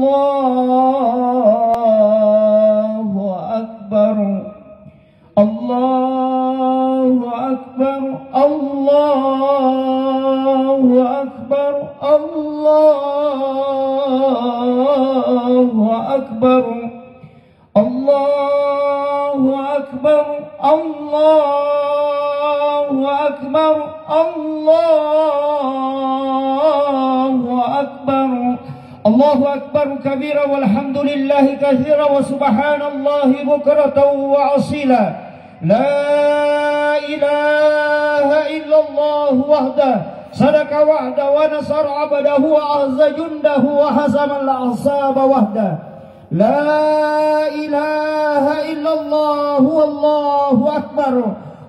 Allahu Akbar. Allahu Akbar. Allahu Akbar. Allahu Akbar. Allahu Akbar. Allahu Akbar. Allahu Akbar. Allahu Akbar kabira walhamdulillahi katsira wa subhanallahi bukratan wa asila. La ilaha illallah wahdah sadaka wa'da wa nasara 'abdahu wa azza jundahu wa hazama al-ahsaba wahdah. La ilaha illallah wallahu akbar.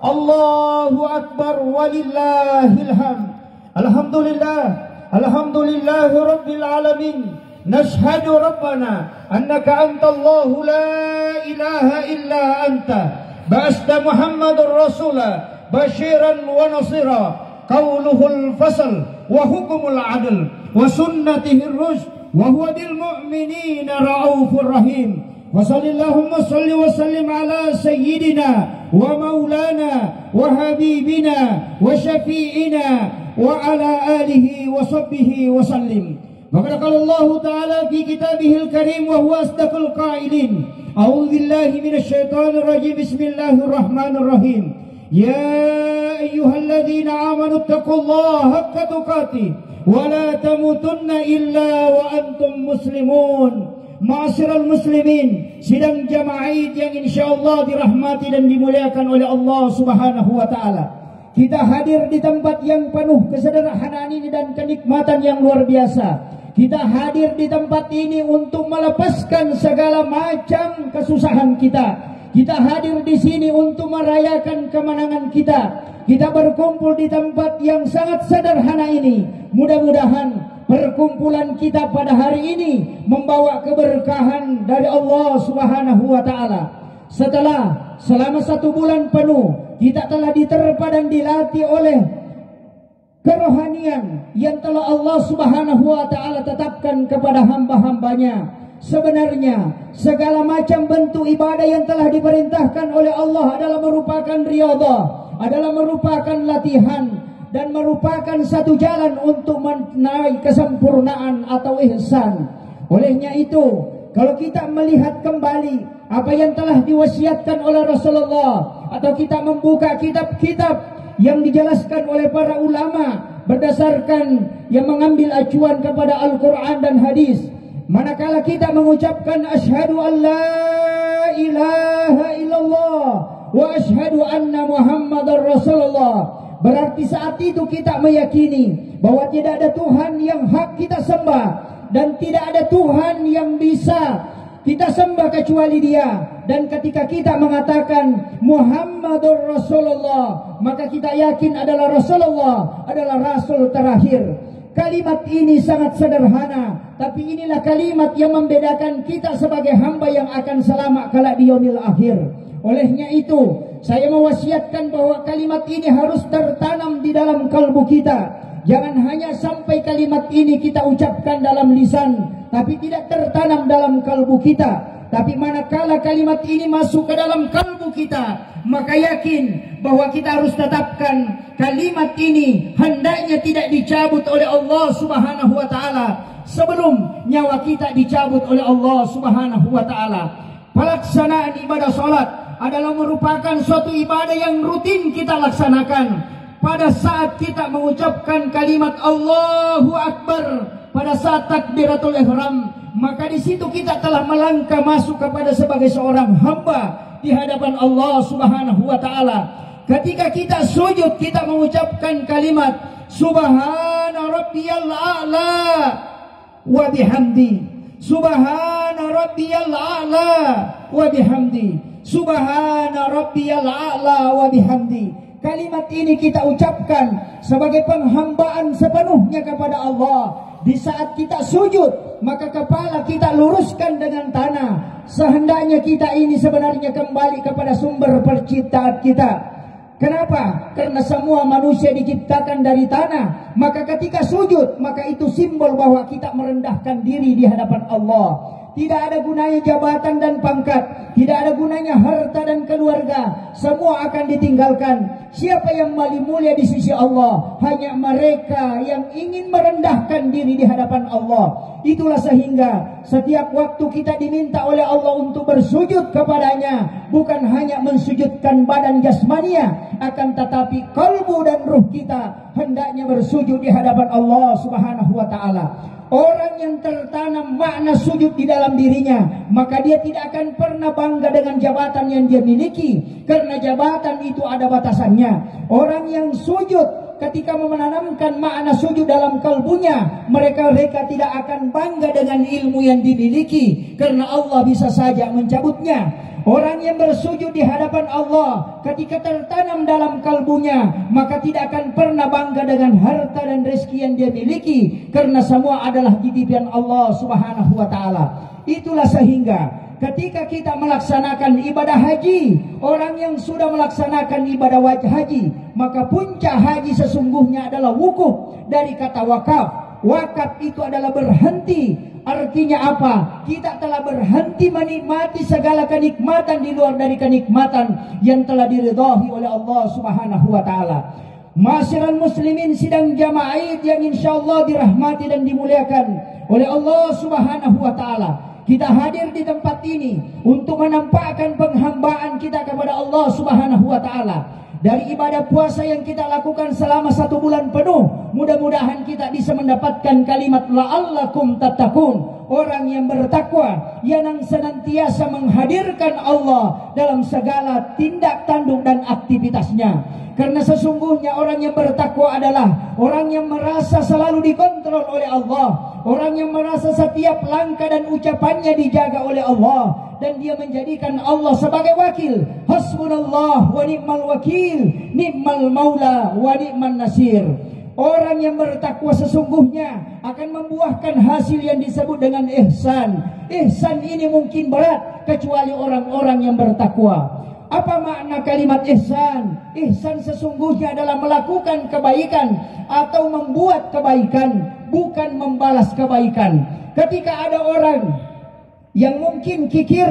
Allahu akbar walillahil hamd. Alhamdulillah, alhamdulillahi rabbil alamin. Nashhadu rabbana annaka antallahu la ilaha illa anta. Ba'asta Muhammadur Rasulah basyiran wa nasira. Qauluhul fasl wa hukumul adl wa sunnatihir rushd wa huwa bil mu'minina raufur rahim. Wa sallallahu salli wa sallim ala sayyidina wa maulana wa habibina wa syafi'ina wa ala alihi wa sahbihi wa sallim. Maka qala Allah Ta'ala fi kitabihil karim wa huwa asdaqul qailin. A'udzu billahi minasy syaithanir rajim. Bismillahirrahmanirrahim. Ya ayyuhalladzina amanu taqullaha haqqa tuqatih wa la tamutunna illa wa antum muslimun. Ma'asyiral muslimin, sidang jamaah Id yang insyaallah dirahmati dan dimuliakan oleh Allah Subhanahu wa taala. Kita hadir di tempat yang penuh kesederhanaan ini dan kenikmatan yang luar biasa. Kita hadir di tempat ini untuk melepaskan segala macam kesusahan kita. Kita hadir di sini untuk merayakan kemenangan kita. Kita berkumpul di tempat yang sangat sederhana ini. Mudah-mudahan perkumpulan kita pada hari ini membawa keberkahan dari Allah Subhanahu wa taala. Setelah selama 1 bulan penuh kita telah diterpa dan dilatih oleh kerohanian yang telah Allah Subhanahu wa taala tetapkan kepada hamba-hambanya. Sebenarnya segala macam bentuk ibadah yang telah diperintahkan oleh Allah adalah merupakan riyadhah, adalah merupakan latihan dan merupakan satu jalan untuk menaik kesempurnaan atau ihsan. Olehnya itu, kalau kita melihat kembali apa yang telah diwasiatkan oleh Rasulullah, atau kita membuka kitab-kitab yang dijelaskan oleh para ulama berdasarkan yang mengambil acuan kepada Al-Quran dan hadis, manakala kita mengucapkan asyhadu an la ilaha illallah wa asyhadu anna Muhammadar Rasulullah, berarti saat itu kita meyakini bahwa tidak ada Tuhan yang hak kita sembah dan tidak ada Tuhan yang bisa kita sembah kecuali Dia. Dan ketika kita mengatakan Muhammadur Rasulullah, maka kita yakin adalah Rasulullah adalah Rasul terakhir. Kalimat ini sangat sederhana, tapi inilah kalimat yang membedakan kita sebagai hamba yang akan selamat kelak di yaumil akhir. Olehnya itu, saya mewasiatkan bahwa kalimat ini harus tertanam di dalam kalbu kita. Jangan hanya sampai kalimat ini kita ucapkan dalam lisan, tapi tidak tertanam dalam kalbu kita. Tapi manakala kalimat ini masuk ke dalam kalbu kita, maka yakin bahwa kita harus tetapkan kalimat ini hendaknya tidak dicabut oleh Allah Subhanahu wa taala sebelum nyawa kita dicabut oleh Allah Subhanahu wa taala. Pelaksanaan ibadah salat adalah merupakan suatu ibadah yang rutin kita laksanakan. Pada saat kita mengucapkan kalimat Allahu Akbar, pada saat takbiratul ihram, maka di situ kita telah melangkah masuk kepada sebagai seorang hamba di hadapan Allah Subhanahu wa taala. Ketika kita sujud, kita mengucapkan kalimat Subhana rabbiyal a'la wa bihamdi. Subhana rabbiyal a'la wa bihamdi. Subhana rabbiyal a'la wa bihamdi. Kalimat ini kita ucapkan sebagai penghambaan sepenuhnya kepada Allah. Di saat kita sujud, maka kepala kita luruskan dengan tanah. Sehendaknya kita ini sebenarnya kembali kepada sumber penciptaan kita. Kenapa? Karena semua manusia diciptakan dari tanah. Maka ketika sujud, maka itu simbol bahwa kita merendahkan diri di hadapan Allah. Tidak ada gunanya jabatan dan pangkat, tidak ada gunanya harta dan keluarga, semua akan ditinggalkan. Siapa yang paling mulia di sisi Allah? Hanya mereka yang ingin merendahkan diri di hadapan Allah. Itulah sehingga setiap waktu kita diminta oleh Allah untuk bersujud kepadanya, bukan hanya mensujudkan badan jasmania, akan tetapi kalbu dan ruh kita hendaknya bersujud di hadapan Allah Subhanahu wa taala. Orang yang tertanam makna sujud di dalam dirinya, maka dia tidak akan pernah bangga dengan jabatan yang dia miliki, karena jabatan itu ada batasannya. Orang yang sujud ketika menanamkan makna sujud dalam kalbunya, mereka tidak akan bangga dengan ilmu yang dimiliki, karena Allah bisa saja mencabutnya. Orang yang bersujud di hadapan Allah ketika tertanam dalam kalbunya, maka tidak akan pernah bangga dengan harta dan rezeki yang dia miliki, karena semua adalah titipan Allah Subhanahu wa taala. Itulah sehingga ketika kita melaksanakan ibadah haji, orang yang sudah melaksanakan ibadah wajib haji, maka puncak haji sesungguhnya adalah wukuf dari kata wakaf. Wakaf itu adalah berhenti. Artinya apa? Kita telah berhenti menikmati segala kenikmatan di luar dari kenikmatan yang telah diridhai oleh Allah Subhanahu wa taala. Ma'asyiral muslimin sidang jamaah Id yang insyaallah dirahmati dan dimuliakan oleh Allah Subhanahu wa taala. Kita hadir di tempat ini untuk menampakkan penghambaan kita kepada Allah Subhanahu wa taala. Dari ibadah puasa yang kita lakukan selama 1 bulan penuh, mudah-mudahan kita bisa mendapatkan kalimat la'allakum tattaqun. Orang yang bertakwa, yang senantiasa menghadirkan Allah dalam segala tindak tanduk dan aktivitasnya. Karena sesungguhnya orang yang bertakwa adalah orang yang merasa selalu dikontrol oleh Allah, orang yang merasa setiap langkah dan ucapannya dijaga oleh Allah, dan dia menjadikan Allah sebagai wakil. Hasbunallah wa ni'mal wakil, ni'mal maula wa ni'man nasir. Orang yang bertakwa sesungguhnya akan membuahkan hasil yang disebut dengan ihsan. Ihsan ini mungkin berat kecuali orang-orang yang bertakwa. Apa makna kalimat ihsan? Ihsan sesungguhnya adalah melakukan kebaikan atau membuat kebaikan, bukan membalas kebaikan. Ketika ada orang yang mungkin kikir,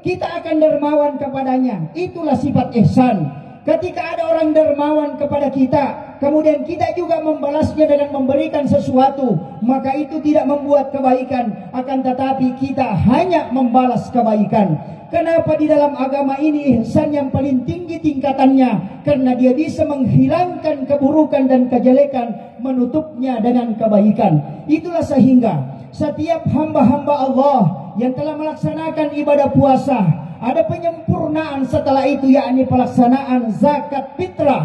kita akan dermawan kepadanya. Itulah sifat ihsan. Ketika ada orang dermawan kepada kita, kemudian kita juga membalasnya dengan memberikan sesuatu, maka itu tidak membuat kebaikan, akan tetapi kita hanya membalas kebaikan. Kenapa di dalam agama ini ihsan yang paling tinggi tingkatannya? Karena dia bisa menghilangkan keburukan dan kejelekan, menutupnya dengan kebaikan. Itulah sehingga setiap hamba-hamba Allah yang telah melaksanakan ibadah puasa, ada penyempurnaan setelah itu, yakni pelaksanaan zakat fitrah.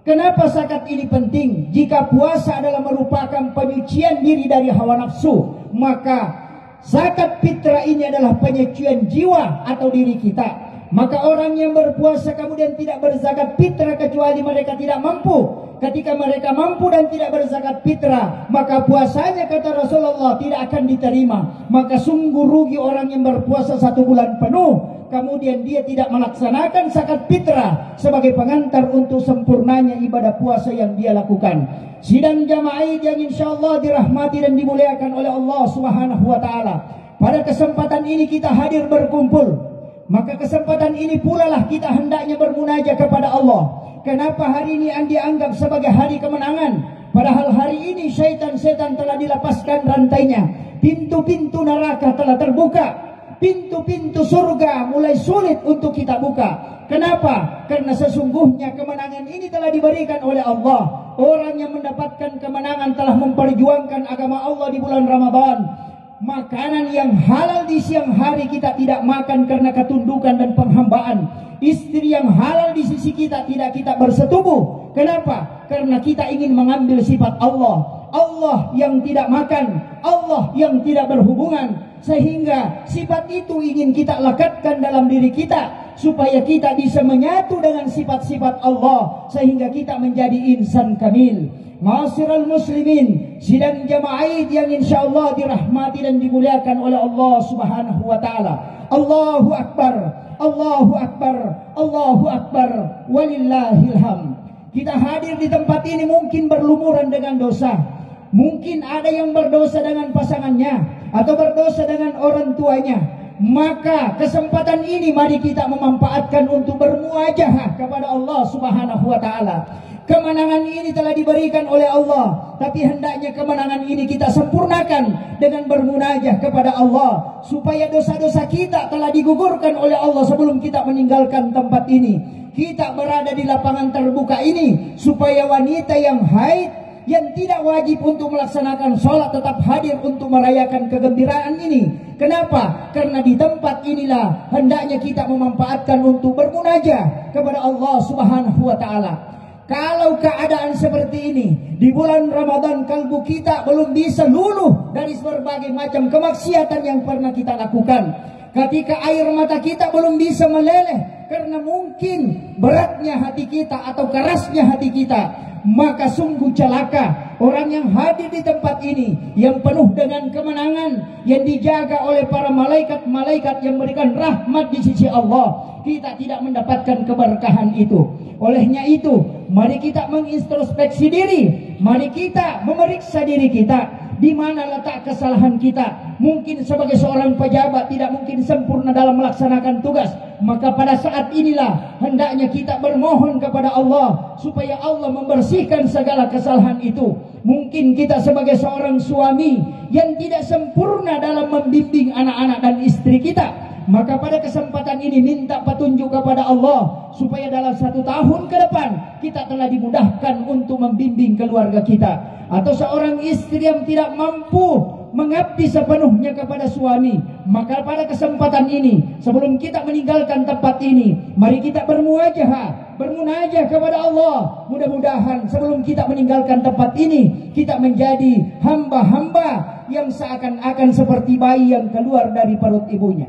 Kenapa zakat ini penting? Jika puasa adalah merupakan penyucian diri dari hawa nafsu, maka zakat fitrah ini adalah penyucian jiwa atau diri kita. Maka orang yang berpuasa kemudian tidak berzakat fitrah kecuali mereka tidak mampu. Ketika mereka mampu dan tidak berzakat fitrah, maka puasanya kata Rasulullah tidak akan diterima. Maka sungguh rugi orang yang berpuasa 1 bulan penuh, kemudian dia tidak melaksanakan zakat fitrah sebagai pengantar untuk sempurnanya ibadah puasa yang dia lakukan. Sidang jamaah yang insyaallah dirahmati dan dimuliakan oleh Allah Subhanahu wa taala. Pada kesempatan ini kita hadir berkumpul. Maka kesempatan ini pula lah kita hendaknya bermunajat kepada Allah. Kenapa hari ini dianggap sebagai hari kemenangan? Padahal hari ini syaitan-syaitan telah dilepaskan rantainya. Pintu-pintu neraka telah terbuka. Pintu-pintu surga mulai sulit untuk kita buka. Kenapa? Karena sesungguhnya kemenangan ini telah diberikan oleh Allah. Orang yang mendapatkan kemenangan telah memperjuangkan agama Allah di bulan Ramadan. Makanan yang halal di siang hari kita tidak makan karena ketundukan dan penghambaan. Istri yang halal di sisi kita tidak kita bersetubuh. Kenapa? Karena kita ingin mengambil sifat Allah. Allah yang tidak makan, Allah yang tidak berhubungan. Sehingga sifat itu ingin kita lekatkan dalam diri kita, supaya kita bisa menyatu dengan sifat-sifat Allah, sehingga kita menjadi insan kamil. Ma'asyiral muslimin, sidang jamaah yang insyaallah dirahmati dan dimuliakan oleh Allah Subhanahu wa taala. Allahu akbar. Allahu Akbar, Allahu Akbar, walillahilham. Kita hadir di tempat ini mungkin berlumuran dengan dosa. Mungkin ada yang berdosa dengan pasangannya atau berdosa dengan orang tuanya. Maka kesempatan ini mari kita memanfaatkan untuk bermuajahah kepada Allah Subhanahu wa taala. Kemenangan ini telah diberikan oleh Allah, tapi hendaknya kemenangan ini kita sempurnakan dengan bermunajah kepada Allah, supaya dosa-dosa kita telah digugurkan oleh Allah sebelum kita meninggalkan tempat ini. Kita berada di lapangan terbuka ini supaya wanita yang haid, yang tidak wajib untuk melaksanakan sholat, tetap hadir untuk merayakan kegembiraan ini. Kenapa? Karena di tempat inilah hendaknya kita memanfaatkan untuk bermunajah kepada Allah Subhanahu wa taala. Kalau keadaan seperti ini di bulan Ramadan, kalbu kita belum bisa luluh dari berbagai macam kemaksiatan yang pernah kita lakukan. Ketika air mata kita belum bisa meleleh karena mungkin beratnya hati kita atau kerasnya hati kita, maka sungguh celaka orang yang hadir di tempat ini yang penuh dengan kemenangan, yang dijaga oleh para malaikat-malaikat yang memberikan rahmat di sisi Allah. Kita tidak mendapatkan keberkahan itu. Olehnya itu, mari kita mengintrospeksi diri, mari kita memeriksa diri kita. Di mana letak kesalahan kita? Mungkin sebagai seorang pejabat tidak mungkin sempurna dalam melaksanakan tugas. Maka pada saat inilah hendaknya kita bermohon kepada Allah supaya Allah membersihkan segala kesalahan itu. Mungkin kita sebagai seorang suami yang tidak sempurna dalam membimbing anak-anak dan istri kita, maka pada kesempatan ini minta petunjuk kepada Allah supaya dalam 1 tahun ke depan kita telah dimudahkan untuk membimbing keluarga kita. Atau seorang istri yang tidak mampu mengabdi sepenuhnya kepada suami, maka pada kesempatan ini sebelum kita meninggalkan tempat ini, mari kita bermunajah kepada Allah. Mudah-mudahan sebelum kita meninggalkan tempat ini, kita menjadi hamba-hamba yang seakan-akan seperti bayi yang keluar dari perut ibunya.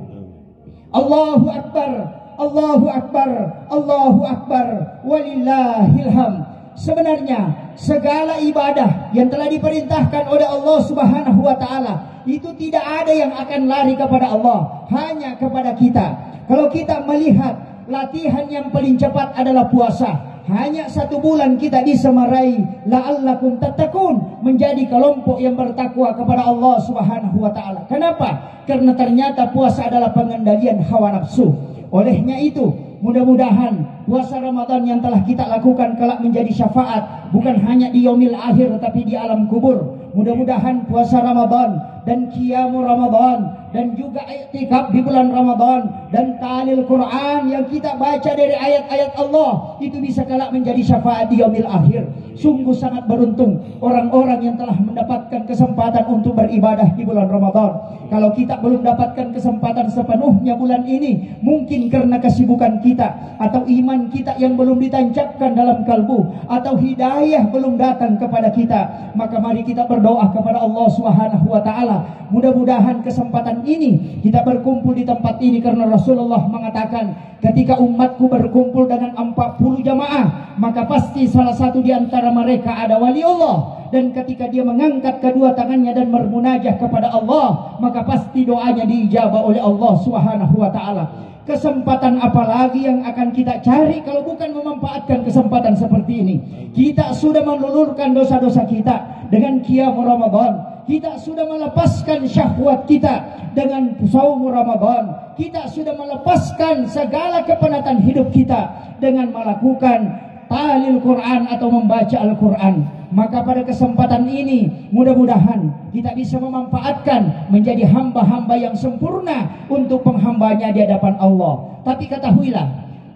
Allahu Akbar, Allahu Akbar, Allahu Akbar, walillahilham. Sebenarnya segala ibadah yang telah diperintahkan oleh Allah Subhanahu wa taala itu tidak ada yang akan lari kepada Allah, hanya kepada kita. Kalau kita melihat latihan yang paling cepat adalah puasa, hanya 1 bulan kita bisa meraih la'allakum tattaqun, menjadi kelompok yang bertakwa kepada Allah Subhanahu wa taala. Kenapa? Karena ternyata puasa adalah pengendalian hawa nafsu. Olehnya itu, mudah-mudahan puasa Ramadan yang telah kita lakukan kelak menjadi syafaat, bukan hanya di yaumil akhir tetapi di alam kubur. Mudah-mudahan puasa Ramadan dan qiyamul Ramadan dan juga i'tikaf di bulan Ramadan dan ta'lil Quran yang kita baca dari ayat-ayat Allah itu bisa kelak menjadi syafaat di yaumil akhir. Sungguh sangat beruntung orang-orang yang telah mendapatkan kesempatan untuk beribadah di bulan Ramadan. Kalau kita belum dapatkan kesempatan sepenuhnya bulan ini, mungkin karena kesibukan kita atau iman kita yang belum ditancapkan dalam kalbu atau hidayah belum datang kepada kita, maka mari kita berdoa kepada Allah Subhanahu wa taala. Mudah-mudahan kesempatan ini kita berkumpul di tempat ini karena Rasulullah mengatakan, ketika umatku berkumpul dengan 40 jamaah, maka pasti salah satu di antara mereka ada wali Allah. Dan ketika dia mengangkat kedua tangannya dan bermunajah kepada Allah, maka pasti doanya diijabah oleh Allah Subhanahu wa taala. Kesempatan apa lagi yang akan kita cari kalau bukan memanfaatkan kesempatan seperti ini? Kita sudah melulurkan dosa-dosa kita dengan qiyamul Ramadan. Kita sudah melepaskan syahwat kita dengan saum Ramadan. Kita sudah melepaskan segala kepenatan hidup kita dengan melakukan ta'lil Quran atau membaca Al-Quran. Maka pada kesempatan ini mudah-mudahan kita bisa memanfaatkan menjadi hamba-hamba yang sempurna untuk penghambanya di hadapan Allah. Tapi ketahuilah,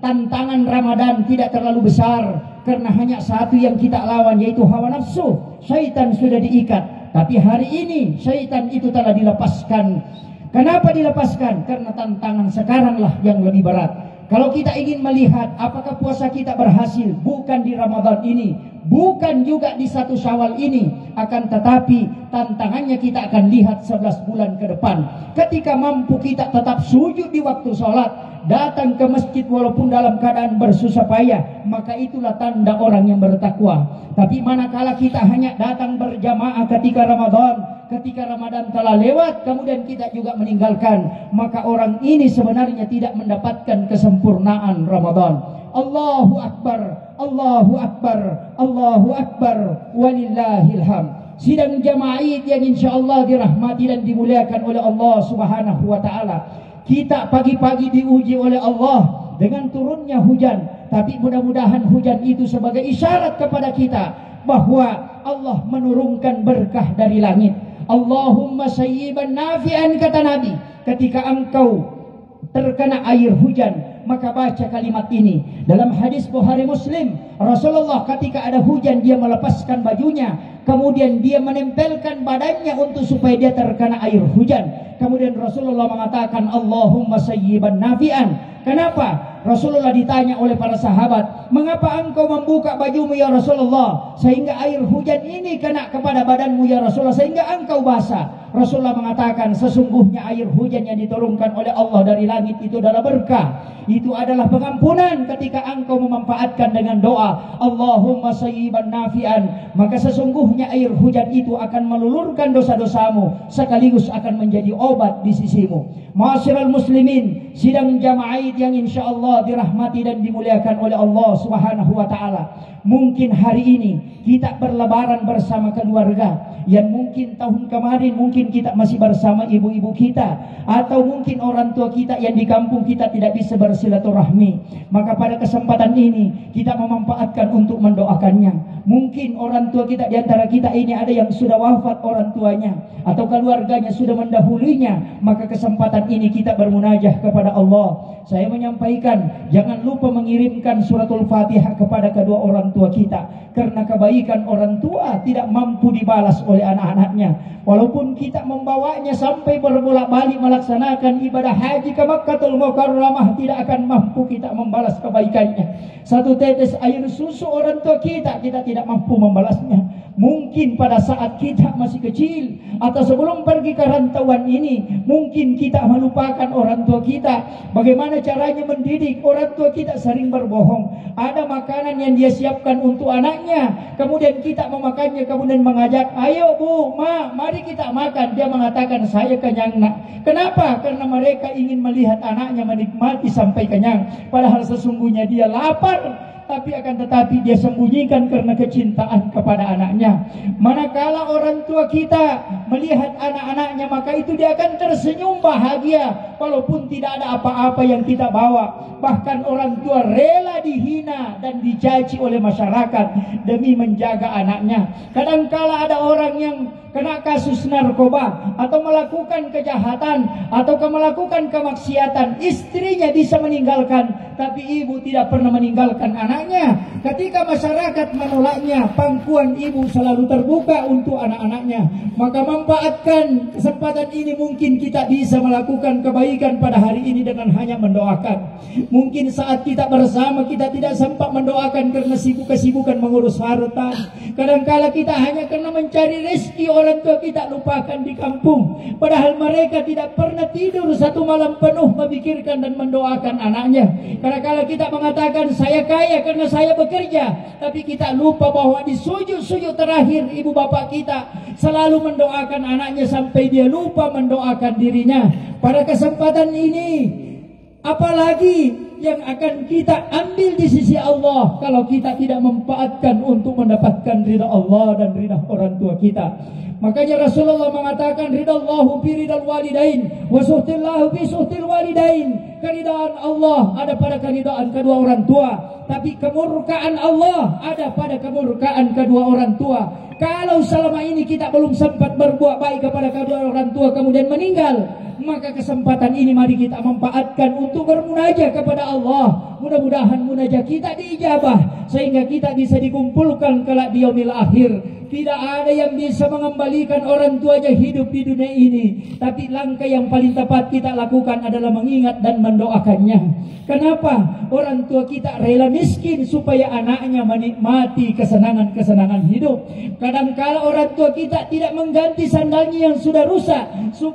tantangan Ramadan tidak terlalu besar karena hanya satu yang kita lawan, yaitu hawa nafsu. Syaitan sudah diikat, tapi hari ini syaitan itu telah dilepaskan. Kenapa dilepaskan? Karena tantangan sekaranglah yang lebih berat. Kalau kita ingin melihat apakah puasa kita berhasil, bukan di Ramadan ini, bukan juga di 1 Syawal ini, akan tetapi tantangannya kita akan lihat 11 bulan ke depan. Ketika mampu kita tetap sujud di waktu sholat, datang ke masjid walaupun dalam keadaan bersusah payah, maka itulah tanda orang yang bertakwa. Tapi manakala kita hanya datang berjamaah ketika Ramadan, ketika Ramadan telah lewat kemudian kita juga meninggalkan, maka orang ini sebenarnya tidak mendapatkan kesempurnaan Ramadan. Allahu Akbar, Allahu Akbar, Allahu Akbar, walillahil hamd. Sidang jamaah Id yang insyaallah dirahmati dan dimuliakan oleh Allah Subhanahu wa taala. Kita pagi-pagi diuji oleh Allah dengan turunnya hujan, tapi mudah-mudahan hujan itu sebagai isyarat kepada kita bahwa Allah menurunkan berkah dari langit. Allahumma sayyiban nafi'an, kata Nabi. Ketika engkau terkena air hujan, maka baca kalimat ini. Dalam hadis Bukhari Muslim, Rasulullah ketika ada hujan dia melepaskan bajunya, kemudian dia menempelkan badannya untuk supaya dia terkena air hujan. Kemudian Rasulullah mengatakan Allahumma sayyiban nafi'an. Kenapa? Rasulullah ditanya oleh para sahabat, mengapa engkau membuka bajumu ya Rasulullah, sehingga air hujan ini kena kepada badanmu ya Rasulullah, sehingga engkau basah? Rasulullah mengatakan, sesungguhnya air hujan yang diturunkan oleh Allah dari langit itu adalah berkah. Itu adalah pengampunan ketika engkau memanfaatkan dengan doa Allahumma sayyiban nafi'an. Maka sesungguhnya air hujan itu akan melulurkan dosa-dosamu, sekaligus akan menjadi obat di sisimu. Ma'asyiral muslimin, sidang jamaah yang insyaallah dirahmati dan dimuliakan oleh Allah Subhanahu wa taala. Mungkin hari ini kita berlebaran bersama keluarga, yang mungkin tahun kemarin mungkin kita masih bersama ibu-ibu kita, atau mungkin orang tua kita yang di kampung kita tidak bisa bersilaturahmi. Maka pada kesempatan ini kita memanfaatkan untuk mendoakannya. Mungkin orang tua kita di antara kita ini ada yang sudah wafat orang tuanya, atau keluarganya sudah mendahulunya. Maka kesempatan ini kita bermunajah kepada Allah. Saya menyampaikan, jangan lupa mengirimkan suratul Fatihah kepada kedua orang tua kita, karena kebaikan orang tua tidak mampu dibalas oleh anak-anaknya. Walaupun kita membawanya sampai berbolak-balik melaksanakan ibadah haji ke Makkahul Mukarramah, tidak akan mampu kita membalas kebaikannya. Satu tetes air susu orang tua kita, kita tidak mampu membalasnya. Mungkin pada saat kita masih kecil, atau sebelum pergi ke rantauan ini, mungkin kita melupakan orang tua kita. Bagaimana caranya mendidik? Orang tua kita sering berbohong. Ada makanan yang dia siapkan untuk anaknya, kemudian kita memakannya, kemudian mengajak, ayo bu, ma, mari kita makan. Dia mengatakan, saya kenyang nak. Kenapa? Karena mereka ingin melihat anaknya menikmati sampai kenyang, padahal sesungguhnya dia lapar. Tapi akan tetapi dia sembunyikan karena kecintaan kepada anaknya. Manakala orang tua kita melihat anak-anaknya, maka itu dia akan tersenyum bahagia walaupun tidak ada apa-apa yang kita bawa. Bahkan orang tua rela dihina dan dicaci oleh masyarakat demi menjaga anaknya. Kadangkala ada orang yang kena kasus narkoba, atau melakukan kejahatan, atau melakukan kemaksiatan, istrinya bisa meninggalkan, tapi ibu tidak pernah meninggalkan anaknya. Ketika masyarakat menolaknya, pangkuan ibu selalu terbuka untuk anak-anaknya. Maka manfaatkan kesempatan ini, mungkin kita bisa melakukan kebaikan pada hari ini dengan hanya mendoakan. Mungkin saat kita bersama kita tidak sempat mendoakan karena kesibukan mengurus harta. Kadangkala kita hanya karena mencari rezeki, orang tua kita lupakan di kampung, padahal mereka tidak pernah tidur satu malam penuh memikirkan dan mendoakan anaknya. Kadang-kala kita mengatakan saya kaya karena saya bekerja, tapi kita lupa bahwa di sujud-sujud terakhir ibu bapak kita selalu mendoakan anaknya sampai dia lupa mendoakan dirinya. Pada kesempatan ini, apalagi yang akan kita ambil di sisi Allah kalau kita tidak memanfaatkan untuk mendapatkan ridha Allah dan ridha orang tua kita. Makanya Rasulullah mengatakan, ridallahu bi ridal walidain wa suhtillahu bi suhtil walidain. Keridaan Allah ada pada keridaan kedua orang tua, tapi kemurkaan Allah ada pada kemurkaan kedua orang tua. Kalau selama ini kita belum sempat berbuat baik kepada kedua orang tua kemudian meninggal, maka kesempatan ini mari kita manfaatkan untuk bermunajah kepada Allah. Mudah-mudahan munajah kita diijabah sehingga kita bisa dikumpulkan kelak di yaumil akhir. Tidak ada yang bisa mengembalikan orang tuanya hidup di dunia ini. Tapi langkah yang paling tepat kita lakukan adalah mengingat dan mendoakannya. Kenapa? Orang tua kita rela miskin supaya anaknya menikmati kesenangan-kesenangan hidup. Kadangkala orang tua kita tidak mengganti sandalnya yang sudah rusak,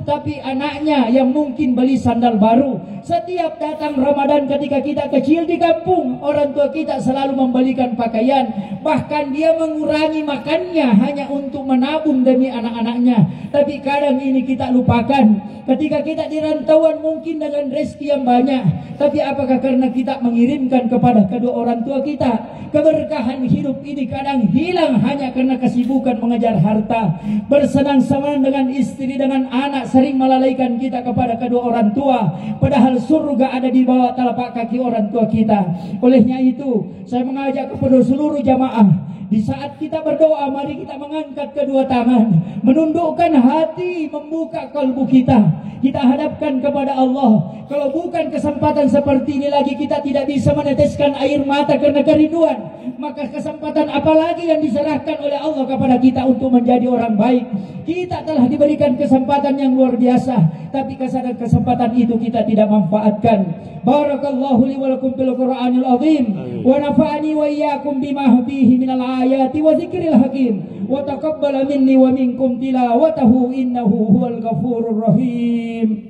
tapi anaknya yang mungkin beli sandal baru. Setiap datang Ramadan ketika kita kecil di kampung, orang tua kita selalu membelikan pakaian. Bahkan dia mengurangi makannya hanya untuk menabung demi anak-anaknya. Tapi kadang ini kita lupakan. Ketika kita di rantauan mungkin dengan rezeki yang banyak, tapi apakah karena kita mengirimkan kepada kedua orang tua kita? Keberkahan hidup ini kadang hilang hanya karena kesibukan mengejar harta. Bersenang-senang dengan istri, dengan anak, sering melalaikan kita kepada kedua orang tua. Padahal surga ada di bawah telapak kaki orang tua kita. Olehnya itu, saya mengajak kepada seluruh jamaah, di saat kita berdoa, mari kita mengangkat kedua tangan, menundukkan hati, membuka kalbu kita. Kita hadapkan kepada Allah. Kalau bukan kesempatan seperti ini lagi, kita tidak bisa meneteskan air mata karena kerinduan. Maka kesempatan apalagi yang diserahkan oleh Allah kepada kita untuk menjadi orang baik. Kita telah diberikan kesempatan yang luar biasa, tapi kesempatan itu kita tidak manfaatkan. Barakallahu li wa lakum bil Qur'anil azim, wa nafa'ani wa iyyakum bima fihi minal ayati wa dzikril hakim, wa taqabbal minni wa minkum tilawatahu innahu huwal ghafurur rahim.